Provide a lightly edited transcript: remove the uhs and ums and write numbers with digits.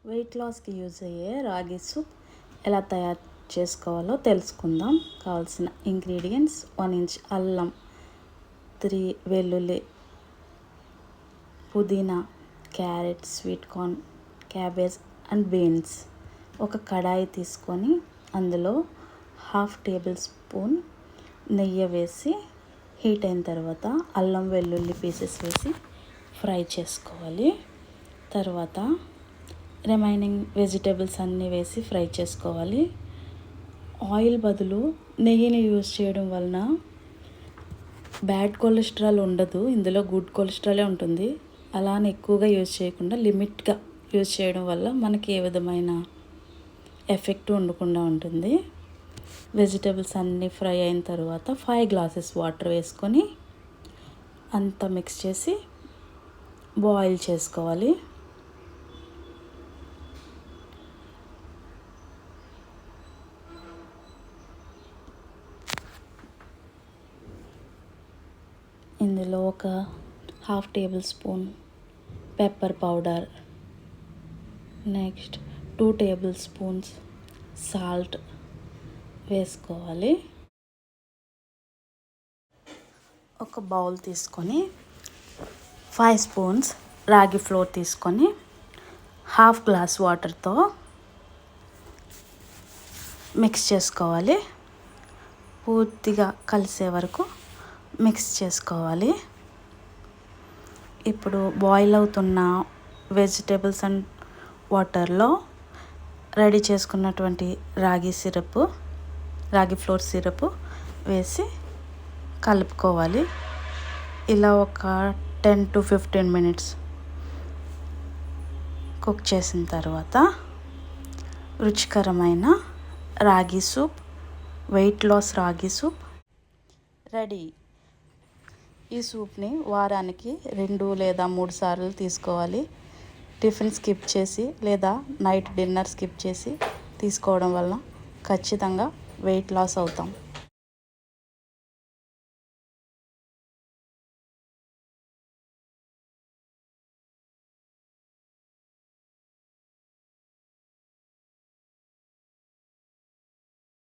Wait లాస్కి use అయ్యే రాగి సూప్ ఎలా తయారు చేసుకోవాలో తెలుసుకుందాం. కావాల్సిన ఇంగ్రీడియంట్స్: 1 ఇంచ్ అల్లం, 3 వెల్లుల్లి, పుదీనా, carrot, sweet corn, cabbage and beans. ఒక కడాయి తీసుకొని అందులో 1/2 టేబుల్ స్పూన్ నెయ్యి వేసి హీట్ అయిన తర్వాత అల్లం వెల్లుల్లి పీసెస్ వేసి ఫ్రై చేసుకోవాలి. తర్వాత రిమైనింగ్ వెజిటేబుల్స్ అన్నీ వేసి ఫ్రై చేసుకోవాలి. ఆయిల్ బదులు నెయ్యిని యూజ్ చేయడం వలన బ్యాడ్ కొలెస్ట్రాల్ ఉండదు, ఇందులో గుడ్ కొలెస్ట్రాలే ఉంటుంది. అలానే ఎక్కువగా యూజ్ చేయకుండా లిమిట్గా యూజ్ చేయడం వల్ల మనకి ఏ విధమైన ఎఫెక్ట్ ఉండకుండా ఉంటుంది. వెజిటేబుల్స్ అన్నీ ఫ్రై అయిన తర్వాత 5 గ్లాసెస్ వాటర్ వేసుకొని అంతా మిక్స్ చేసి బాయిల్ చేసుకోవాలి. ఇందులో ఒక 1/2 table spoon pepper powder, next 2 table spoons salt వేసుకోవాలి. ఒక బౌల్ తీసుకొని 5 స్పూన్స్ రాగి ఫ్లోర్ తీసుకొని 1/2 గ్లాస్ వాటర్తో మిక్స్ చేసుకోవాలి. పూర్తిగా కలిసే వరకు మిక్స్ చేసుకోవాలి. ఇప్పుడు బాయిల్ అవుతున్న వెజిటేబుల్స్ అండ్ వాటర్లో రెడీ చేసుకున్నటువంటి రాగి ఫ్లోర్ సిరప్ వేసి కలుపుకోవాలి. ఇలా ఒక 10 to 15 మినిట్స్ కుక్ చేసిన తర్వాత రుచికరమైన రాగి సూప్, వెయిట్ లాస్ రాగి సూప్ రెడీ. ఈ సూప్ని వారానికి 2 లేదా 3 సార్లు తీసుకోవాలి. టిఫిన్ స్కిప్ చేసి లేదా నైట్ డిన్నర్ స్కిప్ చేసి తీసుకోవడం వలన ఖచ్చితంగా వెయిట్ లాస్ అవుతాం.